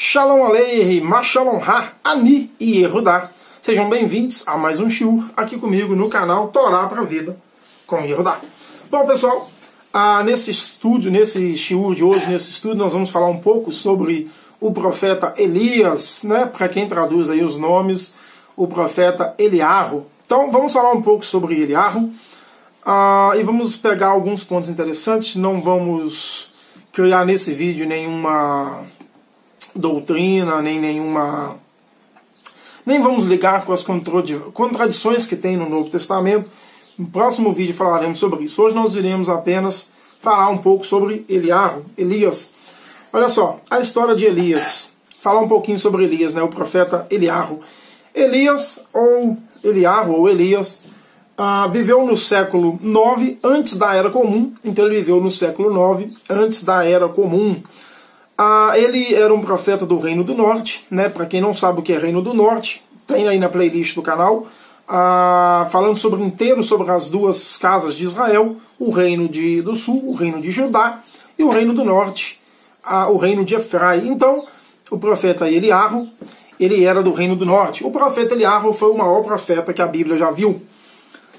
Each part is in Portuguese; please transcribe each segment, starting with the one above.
Shalom Aleichem, Mashalom Ha, Ani e Yehudá. Sejam bem-vindos a mais um shiur aqui comigo no canal Torá para a Vida com Yehudá. Bom, pessoal, nesse shiur de hoje, nesse estudo, nós vamos falar um pouco sobre o profeta Elias, né? Para quem traduz aí os nomes, o profeta Eliarro. Então, vamos falar um pouco sobre Eliarro e vamos pegar alguns pontos interessantes. Não vamos criar nesse vídeo nenhuma doutrina, nem vamos ligar com as contradições que tem no Novo Testamento. No próximo vídeo falaremos sobre isso. Hoje nós iremos apenas falar um pouco sobre Elias. Olha só, a história de Elias. Falar um pouquinho sobre Elias, né? O profeta Eliarro. Elias, ou Eliarro, ou Elias, viveu no século 9 antes da Era Comum. Então ele viveu no século 9 antes da Era Comum. Ele era um profeta do Reino do Norte, né? Para quem não sabe o que é Reino do Norte, tem aí na playlist do canal, falando inteiro sobre as duas casas de Israel, o Reino do Sul, o Reino de Judá, e o Reino do Norte, o Reino de Efraim. Então, o profeta Eliarro, ele era do Reino do Norte. O profeta Eliarro foi o maior profeta que a Bíblia já viu.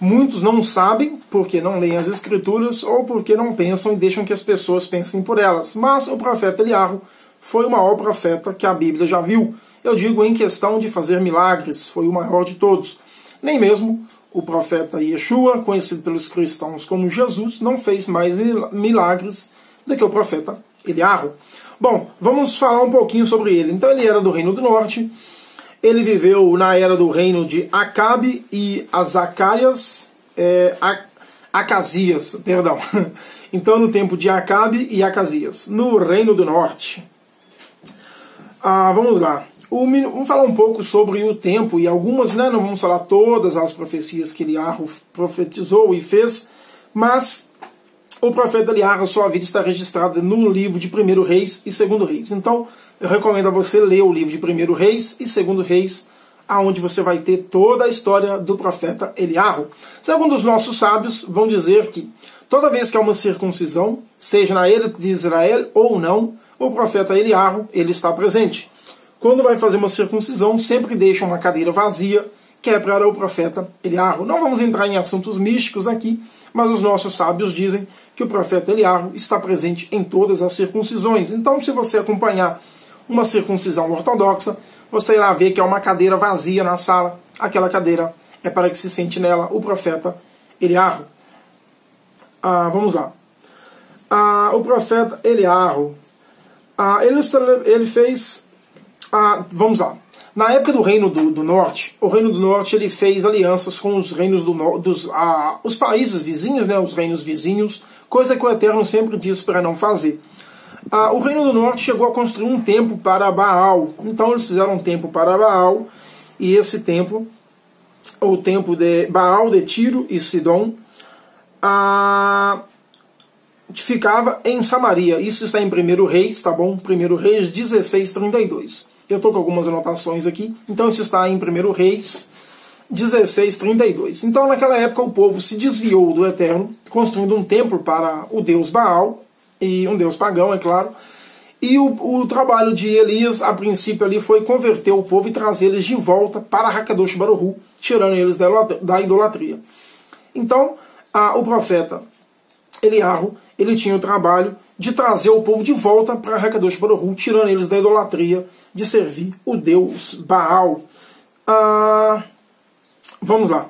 Muitos não sabem porque não leem as Escrituras ou porque não pensam e deixam que as pessoas pensem por elas. Mas o profeta Eliarro foi o maior profeta que a Bíblia já viu. Eu digo em questão de fazer milagres, foi o maior de todos. Nem mesmo o profeta Yeshua, conhecido pelos cristãos como Jesus, não fez mais milagres do que o profeta Eliarro. Bom, vamos falar um pouquinho sobre ele. Então ele era do Reino do Norte. Ele viveu na era do reino de Acabe e Acasias, perdão. Então no tempo de Acabe e Acasias, no Reino do Norte. Vamos lá. Vamos falar um pouco sobre o tempo e algumas, né? Não vamos falar todas as profecias que Eliarro profetizou e fez, mas o profeta Eliarro, sua vida está registrada no livro de 1 Reis e 2 Reis. Então, eu recomendo a você ler o livro de 1 Reis e 2 Reis, aonde você vai ter toda a história do profeta Eliarro. Segundo os nossos sábios, vão dizer que toda vez que há uma circuncisão, seja na elite de Israel ou não, o profeta Eliarro, ele está presente. Quando vai fazer uma circuncisão, sempre deixa uma cadeira vazia, que é para o profeta Eliarro. Não vamos entrar em assuntos místicos aqui, mas os nossos sábios dizem que o profeta Eliarro está presente em todas as circuncisões. Então, se você acompanhar uma circuncisão ortodoxa, você irá ver que há uma cadeira vazia na sala. Aquela cadeira é para que se sente nela o profeta Eliarro. Vamos lá. O profeta Eliarro, ele fez... vamos lá. Na época do Reino do Norte, o Reino do Norte ele fez alianças com os reinos os países vizinhos, né, os reinos vizinhos, coisa que o Eterno sempre diz para não fazer. O Reino do Norte chegou a construir um templo para Baal. Então eles fizeram um templo para Baal, e esse templo, o templo de Baal de Tiro e Sidom, ficava em Samaria. Isso está em 1 Reis, tá bom? 1 Reis 16:32. Eu estou com algumas anotações aqui. Então isso está em 1 Reis 16:32. Então naquela época o povo se desviou do Eterno, construindo um templo para o deus Baal, e um deus pagão, é claro. E o trabalho de Elias, a princípio ali, foi converter o povo e trazê-los de volta para Hakadosh Baruch Hu, tirando eles da idolatria. Então o profeta Eliarro, ele tinha o trabalho de trazer o povo de volta para Hakadosh Baruch Hu, tirando eles da idolatria de servir o deus Baal. Vamos lá.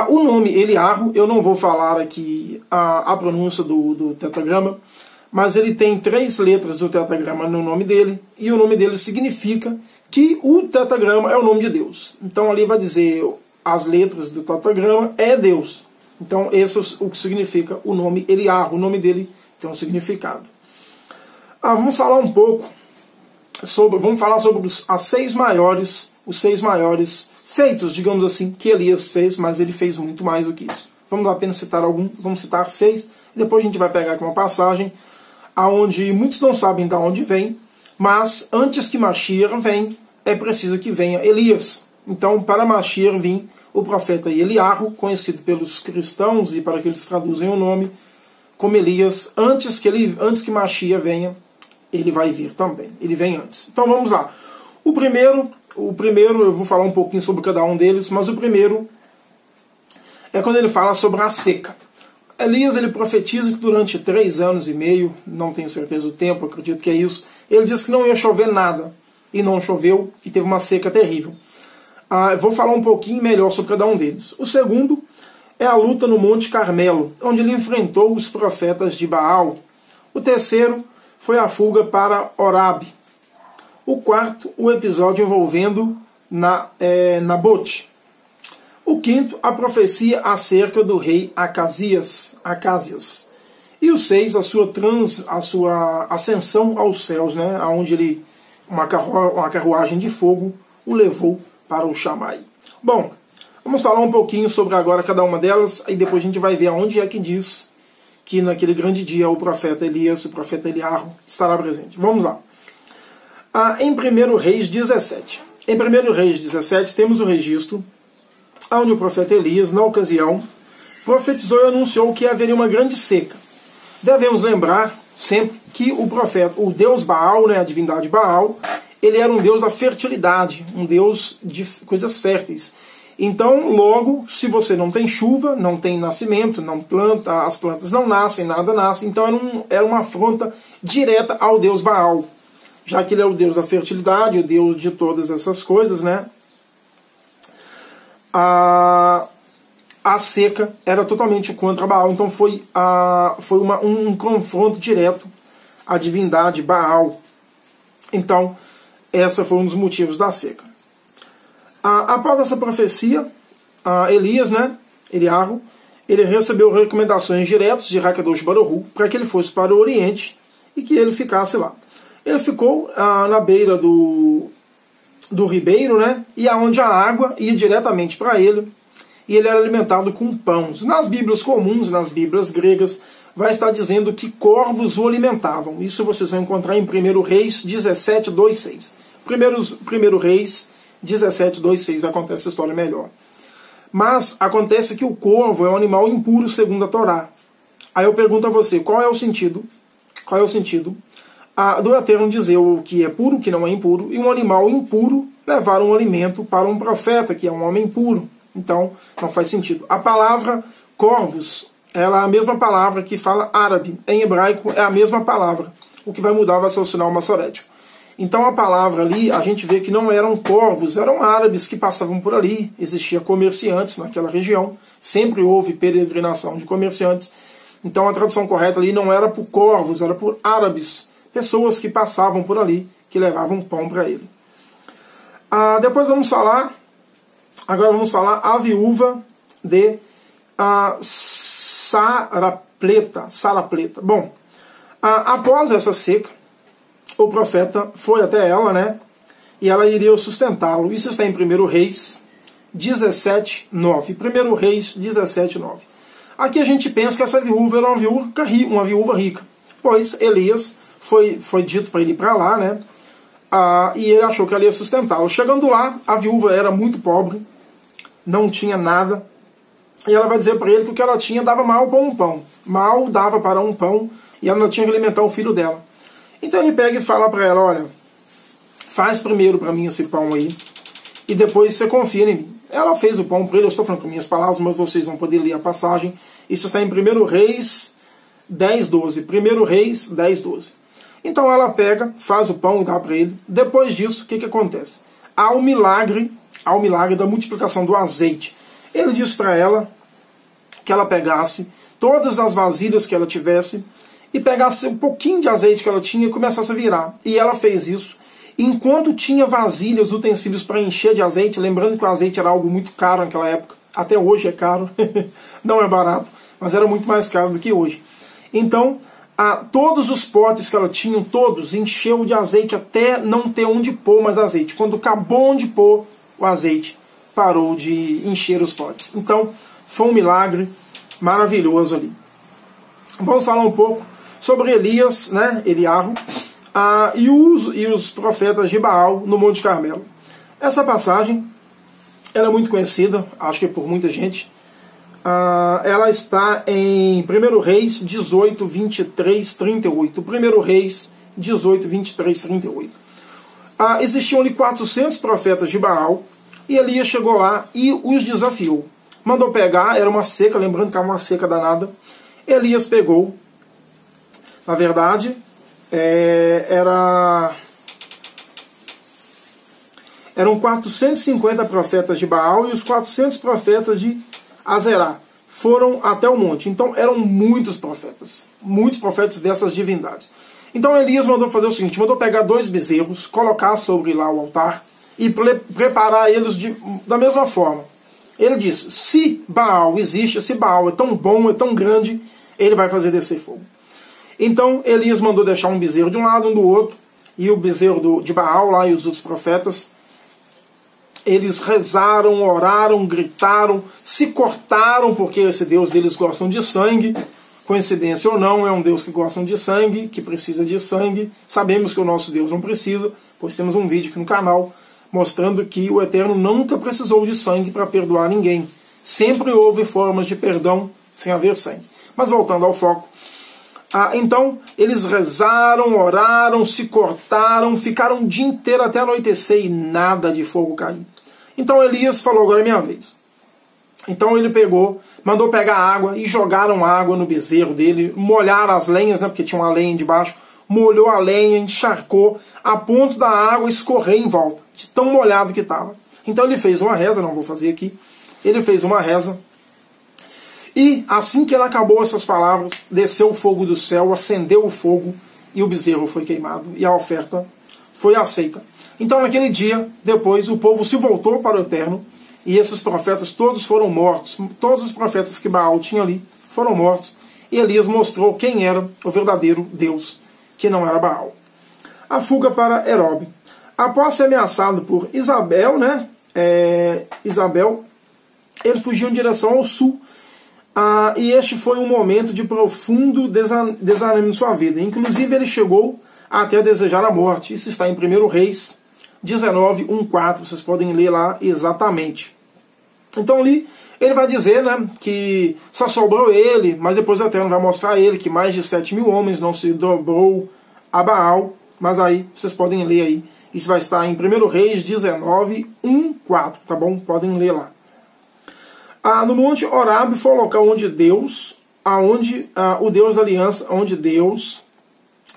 O nome Eliarro, eu não vou falar aqui a pronúncia do tetragrama, mas ele tem 3 letras do tetragrama no nome dele, e o nome dele significa que o tetragrama é o nome de Deus. Então ali vai dizer as letras do tetragrama é Deus. Então esse é o que significa o nome Eliarro. O nome dele tem um significado. Vamos falar um pouco sobre os 6 maiores feitos, digamos assim, que Elias fez, mas ele fez muito mais do que isso. Vamos apenas citar vamos citar 6, e depois a gente vai pegar aqui uma passagem aonde muitos não sabem de onde vem, mas antes que Mashiach venha, é preciso que venha Elias. Então, para Mashiach vir, o profeta Eliarro, conhecido pelos cristãos e para que eles traduzem o nome como Elias, antes que Mashiach venha, ele vai vir também. Ele vem antes. Então vamos lá. O primeiro eu vou falar um pouquinho sobre cada um deles, mas o primeiro é quando ele fala sobre a seca. Elias, ele profetiza que durante 3 anos e meio, não tenho certeza do tempo, acredito que é isso, ele diz que não ia chover nada, e não choveu, e teve uma seca terrível. Vou falar um pouquinho melhor sobre cada um deles. O segundo é a luta no Monte Carmelo, onde ele enfrentou os profetas de Baal. O terceiro foi a fuga para Horab. O quarto, o episódio envolvendo Nabote. O quinto, a profecia acerca do rei Acasias. E o 6, a sua ascensão aos céus, né, onde uma carruagem de fogo o levou para o Shammai. Bom, vamos falar um pouquinho sobre agora cada uma delas, e depois a gente vai ver aonde é que diz que naquele grande dia o profeta Elias, o profeta Eliarro, estará presente. Vamos lá. Em 1 Reis 17. Em 1 Reis 17 temos o registro onde o profeta Elias, na ocasião, profetizou e anunciou que haveria uma grande seca. Devemos lembrar sempre que o deus Baal, né, a divindade Baal, ele era um deus da fertilidade, um deus de coisas férteis. Então, logo, se você não tem chuva, não tem nascimento, não planta, as plantas não nascem, nada nasce, então era uma afronta direta ao deus Baal, já que ele é o deus da fertilidade, o deus de todas essas coisas, né? A seca era totalmente contra Baal, então foi um confronto direto à divindade Baal. Então, esse foi um dos motivos da seca. Após essa profecia, Elias, né, Eliarro, ele recebeu recomendações diretas de Hakadosh Baruch Hu para que ele fosse para o Oriente e que ele ficasse lá. Ele ficou na beira do ribeiro, né, e aonde a água ia diretamente para ele, e ele era alimentado com pães. Nas Bíblias comuns, nas Bíblias gregas, vai estar dizendo que corvos o alimentavam. Isso vocês vão encontrar em 1 Reis 17, 2, 6. 1 Reis 17, 2, 6 acontece essa história melhor. Mas acontece que o corvo é um animal impuro segundo a Torá. Aí eu pergunto a você, qual é o sentido? Qual é o sentido do Eterno dizer o que é puro, o que não é impuro, e um animal impuro levar um alimento para um profeta, que é um homem puro? Então, não faz sentido. A palavra corvos, ela é a mesma palavra que fala árabe. Em hebraico é a mesma palavra. O que vai mudar vai ser o sinal massorético. Então a palavra ali, a gente vê que não eram corvos, eram árabes que passavam por ali. Existia comerciantes naquela região. Sempre houve peregrinação de comerciantes. Então a tradução correta ali não era por corvos, era por árabes. Pessoas que passavam por ali, que levavam pão para ele. Depois agora vamos falar a viúva de Sarapleta. Bom, após essa seca, o profeta foi até ela, né? E ela iria sustentá-lo. Isso está em 1 Reis 17, 9. 1 Reis 17, 9. Aqui a gente pensa que essa viúva era uma viúva rica. Pois Elias foi dito para ele ir para lá, né? E ele achou que ela ia sustentá-lo. Chegando lá, a viúva era muito pobre, não tinha nada. E ela vai dizer para ele que o que ela tinha dava mal para um pão. Mal dava para um pão e ela não tinha que alimentar o filho dela. Então ele pega e fala para ela, olha, faz primeiro para mim esse pão aí e depois você confia em mim. Ela fez o pão para ele, eu estou falando com minhas palavras, mas vocês vão poder ler a passagem. Isso está em 1 Reis 10, 12. 1 Reis 10, 12. Então ela pega, faz o pão e dá para ele. Depois disso, o que acontece? Há o milagre da multiplicação do azeite. Ele diz para ela que ela pegasse todas as vasilhas que ela tivesse e pegasse um pouquinho de azeite que ela tinha e começasse a virar. E ela fez isso. Enquanto tinha vasilhas, utensílios para encher de azeite, lembrando que o azeite era algo muito caro naquela época, até hoje é caro, não é barato, mas era muito mais caro do que hoje. Então, todos os potes que ela tinha, todos, encheu de azeite até não ter onde pôr mais azeite. Quando acabou onde pôr o azeite, parou de encher os potes. Então, foi um milagre maravilhoso ali. Vamos falar um pouco sobre Elias, né, Eliarro, e os profetas de Baal no Monte Carmelo. Essa passagem ela é muito conhecida, acho que por muita gente. Ela está em 1 Reis 18, 23, 38. 1 Reis 18, 23, 38. Existiam ali 400 profetas de Baal, e Elias chegou lá e os desafiou. Mandou pegar, era uma seca, lembrando que era uma seca danada. Elias pegou, na verdade, eram 450 profetas de Baal e os 400 profetas de Azerá foram até o monte. Então eram muitos profetas dessas divindades. Então Elias mandou fazer o seguinte, mandou pegar 2 bezerros, colocar sobre lá o altar e preparar eles da mesma forma. Ele disse, se Baal existe, se Baal é tão bom, é tão grande, ele vai fazer descer fogo. Então Elias mandou deixar um bezerro de um lado, um do outro, e o bezerro de Baal lá e os outros profetas, eles rezaram, oraram, gritaram, se cortaram, porque esse Deus deles gostam de sangue. Coincidência ou não, é um Deus que gosta de sangue, que precisa de sangue. Sabemos que o nosso Deus não precisa, pois temos um vídeo aqui no canal mostrando que o Eterno nunca precisou de sangue para perdoar ninguém. Sempre houve formas de perdão sem haver sangue. Mas voltando ao foco. Então, eles rezaram, oraram, se cortaram, ficaram o dia inteiro até anoitecer e nada de fogo cair. Então Elias falou, agora é minha vez. Então ele mandou pegar água e jogaram água no bezerro dele, molharam as lenhas, né, porque tinha uma lenha debaixo, molhou a lenha, encharcou, a ponto da água escorrer em volta, de tão molhado que estava. Então ele fez uma reza, não vou fazer aqui, ele fez uma reza, e assim que ele acabou essas palavras, desceu o fogo do céu, acendeu o fogo, e o bezerro foi queimado, e a oferta foi aceita. Então naquele dia, depois, o povo se voltou para o Eterno, e esses profetas todos foram mortos, todos os profetas que Baal tinha ali foram mortos, e Elias mostrou quem era o verdadeiro Deus, que não era Baal. A fuga para Herob. Após ser ameaçado por Isabel, ele fugiu em direção ao sul, e este foi um momento de profundo desânimo em sua vida. Inclusive ele chegou até a desejar a morte. Isso está em 1 Reis 19, 1-4, vocês podem ler lá exatamente. Então ali ele vai dizer, né, que só sobrou ele, mas depois o Eterno vai mostrar a ele que mais de 7.000 homens não se dobrou a Baal, mas aí vocês podem ler aí. Isso vai estar em 1 Reis 19, 1-4, tá bom? Podem ler lá. No Monte Horab foi o local onde Deus, o Deus da aliança, onde Deus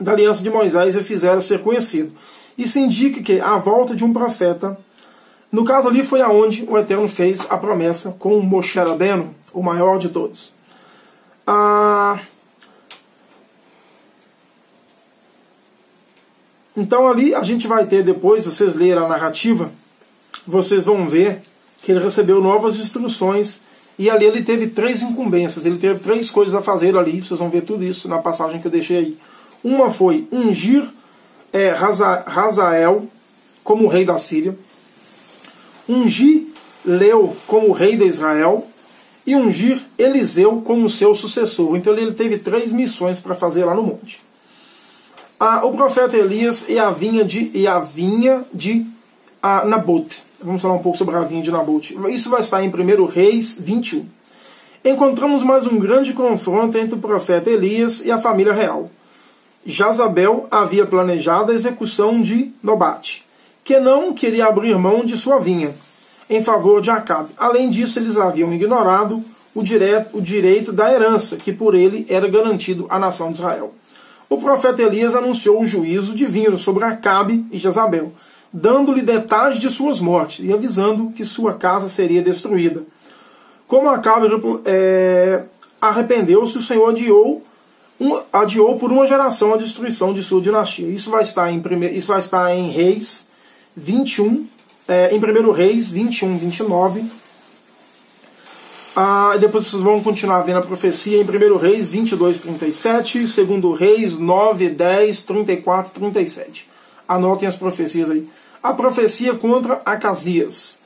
da aliança de Moisés e fizera ser conhecido. Isso indica que a volta de um profeta, no caso ali foi aonde o Eterno fez a promessa com Moshe Rabbeinu, o maior de todos. Então ali a gente vai ter depois, vocês lerem a narrativa, vocês vão ver que ele recebeu novas instruções e ali ele teve 3 incumbências, ele teve 3 coisas a fazer ali, vocês vão ver tudo isso na passagem que eu deixei aí. Uma foi ungir Hazael como rei da Síria, ungir Leu como rei de Israel e ungir Eliseu como seu sucessor. Então ele teve 3 missões para fazer lá no monte. O profeta Elias e a vinha de Nabote. Vamos falar um pouco sobre a vinha de Nabote. Isso vai estar em 1 Reis 21. Encontramos mais um grande confronto entre o profeta Elias e a família real. Jazabel havia planejado a execução de Nobate, que não queria abrir mão de sua vinha, em favor de Acabe. Além disso, eles haviam ignorado o direito da herança, que por ele era garantido à nação de Israel. O profeta Elias anunciou o juízo divino sobre Acabe e Jezabel, dando-lhe detalhes de suas mortes e avisando que sua casa seria destruída. Como Acabe arrependeu-se, o Senhor adiou por uma geração a destruição de sua dinastia. Isso vai estar em Reis 21, em 1 Reis 21, 29. Depois vocês vão continuar vendo a profecia em 1 Reis 22, 37, 2 Reis 9, 10, 34, 37. Anotem as profecias aí. A profecia contra Acasias.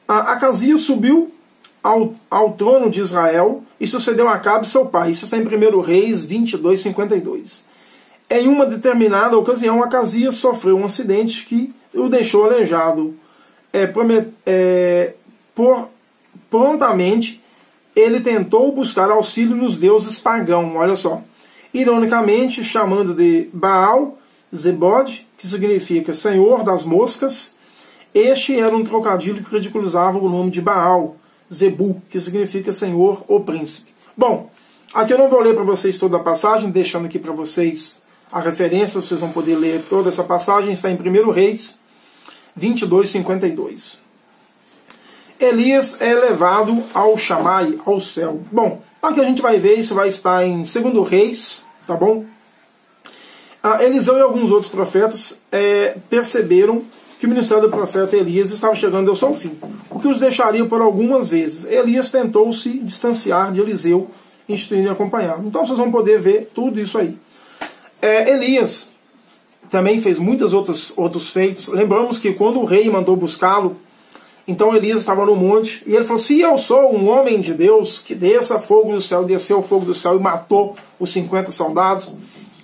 Acasias subiu ao trono de Israel e sucedeu a Acabe, seu pai. Isso está em 1 Reis 22, 52. Em uma determinada ocasião, Acasias sofreu um acidente que o deixou aleijado. Prontamente, ele tentou buscar auxílio nos deuses pagãos, olha só. Ironicamente, chamando de Baal Zebod, que significa Senhor das moscas. Este era um trocadilho que ridiculizava o nome de Baal, Zebu, que significa Senhor ou Príncipe. Bom, aqui eu não vou ler para vocês toda a passagem, deixando aqui para vocês a referência, vocês vão poder ler toda essa passagem, está em 1 Reis 22, 52. Elias é elevado ao Shammai, ao céu. Bom, aqui a gente vai ver, isso vai estar em 2 Reis, tá bom? Eliseu e alguns outros profetas perceberam que o ministério do profeta Elias estava chegando ao seu fim, o que os deixaria por algumas vezes. Elias tentou se distanciar de Eliseu, instituindo e acompanhado. Então vocês vão poder ver tudo isso aí. Elias também fez muitos outros feitos. Lembramos que quando o rei mandou buscá-lo, então Elias estava no monte, e ele falou, se eu sou um homem de Deus, que desça fogo do céu, desceu o fogo do céu e matou os 50 soldados.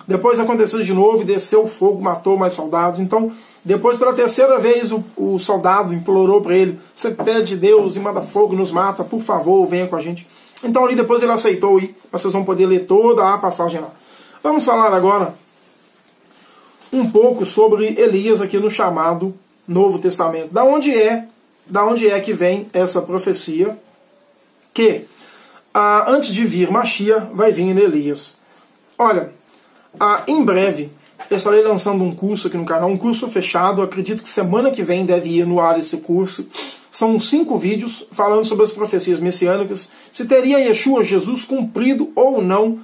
Depois aconteceu de novo e desceu o fogo, matou mais soldados. Então, depois pela terceira vez o soldado implorou para ele, você pede Deus e manda fogo, nos mata, por favor, venha com a gente. Então ali depois ele aceitou ir, mas vocês vão poder ler toda a passagem lá. Vamos falar agora um pouco sobre Elias aqui no chamado Novo Testamento. Da onde é que vem essa profecia que antes de vir Mashiach vai vir Elias? Olha, em breve eu estarei lançando um curso aqui no canal, um curso fechado, acredito que semana que vem deve ir no ar esse curso. São 5 vídeos falando sobre as profecias messiânicas, se teria Yeshua, Jesus, cumprido ou não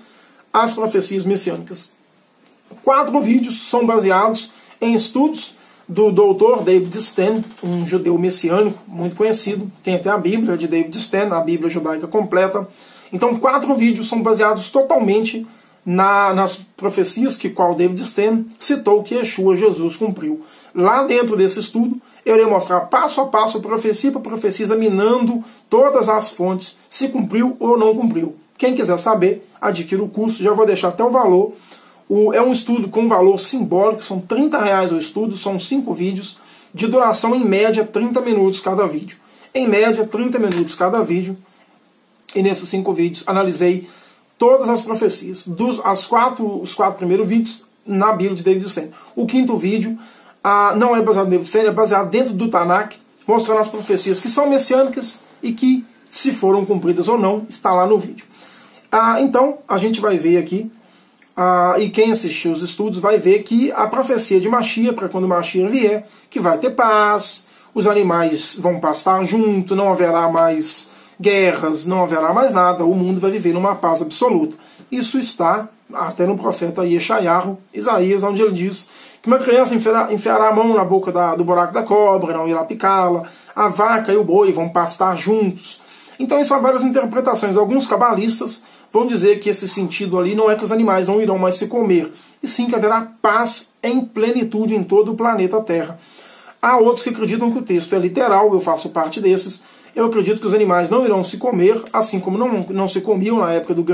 as profecias messiânicas. 4 vídeos são baseados em estudos do Dr. David Stan, um judeu messiânico muito conhecido. Tem até a Bíblia de David Stan, a Bíblia judaica completa. Então 4 vídeos são baseados totalmente nas profecias que qual David Stan citou que Yeshua, Jesus, cumpriu. Lá dentro desse estudo, eu irei mostrar passo a passo, profecia por profecia, examinando todas as fontes, se cumpriu ou não cumpriu. Quem quiser saber, adquira o curso, já vou deixar até o valor. É um estudo com valor simbólico, são R$30 o estudo, são 5 vídeos, de duração em média 30 minutos cada vídeo. Em média, 30 minutos cada vídeo, e nesses 5 vídeos analisei todas as profecias, os 4 primeiros vídeos na Bíblia de David Stan. O 5º vídeo não é baseado em David Stan, é baseado dentro do Tanakh, mostrando as profecias que são messiânicas e que, se foram cumpridas ou não, está lá no vídeo. Então, a gente vai ver aqui, e quem assistiu os estudos vai ver que a profecia de Mashiach, para quando Mashiach vier, que vai ter paz, os animais vão pastar junto, não haverá mais guerras, não haverá mais nada, o mundo vai viver numa paz absoluta. Isso está até no profeta Yeshayahu, Isaías, onde ele diz que uma criança enfiará a mão na boca do buraco da cobra, não irá picá-la, a vaca e o boi vão pastar juntos. Então isso há várias interpretações. Alguns cabalistas vão dizer que esse sentido ali não é que os animais não irão mais se comer, e sim que haverá paz em plenitude em todo o planeta Terra. Há outros que acreditam que o texto é literal, eu faço parte desses. Eu acredito que os animais não irão se comer, assim como não se comiam na época do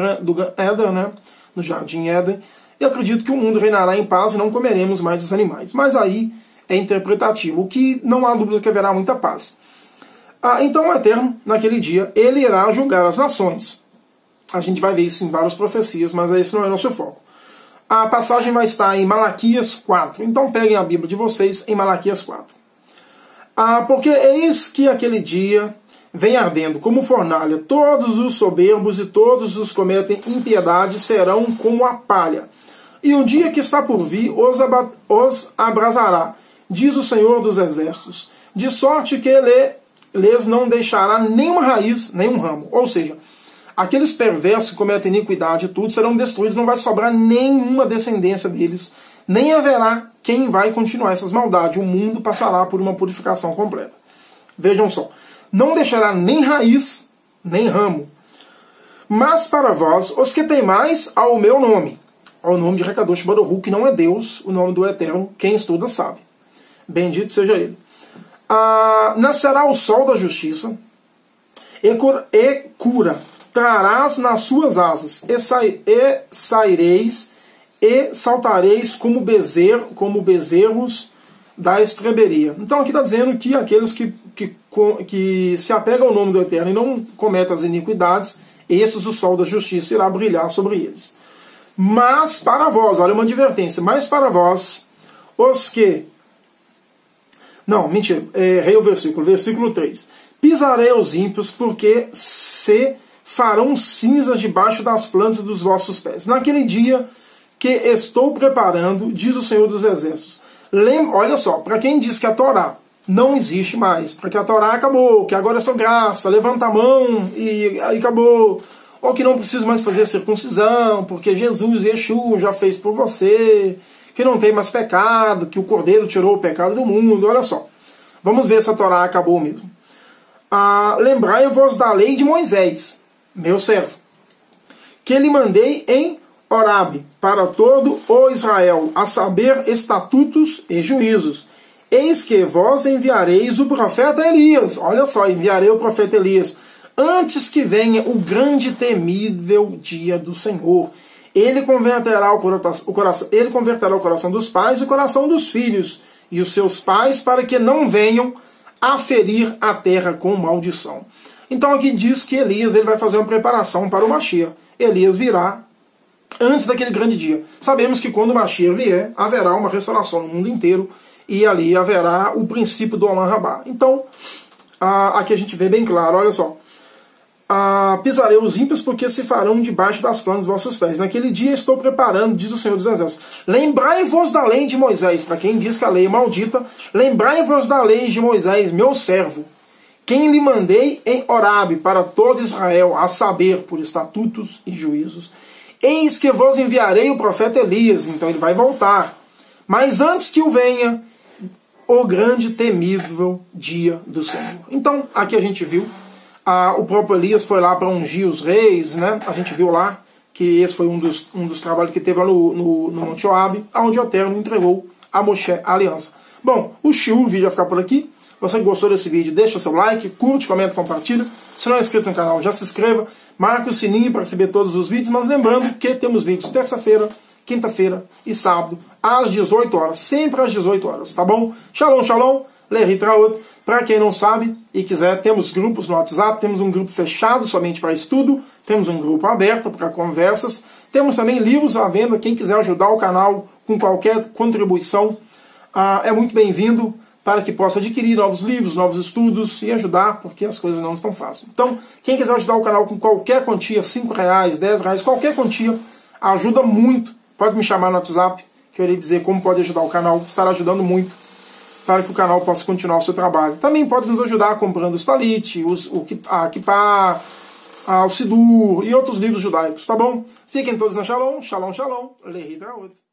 Éden, né, no Jardim Éden. Eu acredito que o mundo reinará em paz e não comeremos mais os animais. Mas aí é interpretativo, o que não há dúvida que haverá muita paz. Então o Eterno, naquele dia, ele irá julgar as nações. A gente vai ver isso em várias profecias, mas esse não é nosso foco. A passagem vai estar em Malaquias 4. Então peguem a Bíblia de vocês em Malaquias 4. Porque eis que aquele dia vem ardendo como fornalha, todos os soberbos e todos os que cometem impiedade serão como a palha. E o dia que está por vir os abrasará, diz o Senhor dos Exércitos, de sorte que lhes não deixará nenhuma raiz, nenhum ramo. Ou seja, aqueles perversos que cometem iniquidade e tudo serão destruídos, não vai sobrar nenhuma descendência deles, nem haverá quem vai continuar essas maldades. O mundo passará por uma purificação completa. Vejam só. Não deixará nem raiz, nem ramo. Mas para vós, os que temais ao meu nome, ao nome de Hakadosh Baruch Hu, que não é Deus, o nome do Eterno, quem estuda sabe. Bendito seja ele. Nascerá o sol da justiça, e cura trarás nas suas asas, e saireis, e saltareis como bezerros da estreberia. Então aqui está dizendo que aqueles que se apegam ao nome do Eterno e não cometem as iniquidades, esses o sol da justiça irá brilhar sobre eles. Mas para vós, olha uma advertência, mas para vós, os que... Não, mentira, errei o versículo 3. Pisarei os ímpios, porque se farão cinzas debaixo das plantas dos vossos pés. Naquele dia que estou preparando, diz o Senhor dos Exércitos. Olha só, para quem diz que a Torá não existe mais, porque a Torá acabou, que agora é só graça, levanta a mão e aí acabou, ou que não precisa mais fazer circuncisão, porque Jesus e Yeshua já fez por você, que não tem mais pecado, que o Cordeiro tirou o pecado do mundo. Olha só, vamos ver se a Torá acabou mesmo. Lembrai-vos da lei de Moisés, meu servo, que lhe mandei em Horebe para todo o Israel, a saber, estatutos e juízos. Eis que vós enviareis o profeta Elias. Olha só, enviarei o profeta Elias, antes que venha o grande e temível dia do Senhor. Ele converterá o coração dos pais e o coração dos filhos, e os seus pais, para que não venham a ferir a terra com maldição. Então aqui diz que Elias ele vai fazer uma preparação para o Mashiach. Elias virá antes daquele grande dia. Sabemos que quando o Mashiach vier, haverá uma restauração no mundo inteiro, e ali haverá o princípio do Olam Rabá. Então, aqui a gente vê bem claro, olha só. Pisarei os ímpios, porque se farão debaixo das plantas dos vossos pés. Naquele dia estou preparando, diz o Senhor dos Exércitos. Lembrai-vos da lei de Moisés, para quem diz que a lei é maldita, lembrai-vos da lei de Moisés, meu servo, quem lhe mandei em Horebe para todo Israel, a saber, por estatutos e juízos. Eis que vos enviarei o profeta Elias, então ele vai voltar. Mas antes que o venha, o grande temível dia do Senhor. Então, aqui a gente viu, o próprio Elias foi lá para ungir os reis, né? A gente viu lá que esse foi um dos trabalhos que teve lá no Monte Horebe, onde o Eterno entregou a Moshe a aliança. Bom, o vídeo vai ficar por aqui. Se você gostou desse vídeo, deixa seu like, curte, comenta, compartilha. Se não é inscrito no canal, já se inscreva. Marque o sininho para receber todos os vídeos. Mas lembrando que temos vídeos terça-feira, quinta-feira e sábado, às 18 horas. Sempre às 18 horas, tá bom? Shalom, shalom. Lehitraot. Para quem não sabe e quiser, temos grupos no WhatsApp. Temos um grupo fechado somente para estudo. Temos um grupo aberto para conversas. Temos também livros à venda. Quem quiser ajudar o canal com qualquer contribuição é muito bem-vindo, para que possa adquirir novos livros, novos estudos e ajudar, porque as coisas não estão fáceis. Então, quem quiser ajudar o canal com qualquer quantia, R$5, R$10, qualquer quantia, ajuda muito. Pode me chamar no WhatsApp, que eu irei dizer como pode ajudar o canal. Estará ajudando muito para que o canal possa continuar o seu trabalho. Também pode nos ajudar comprando os Talit, a Kippah, o Sidur e outros livros judaicos, tá bom? Fiquem todos na Shalom, Shalom, Shalom, Lehitraot.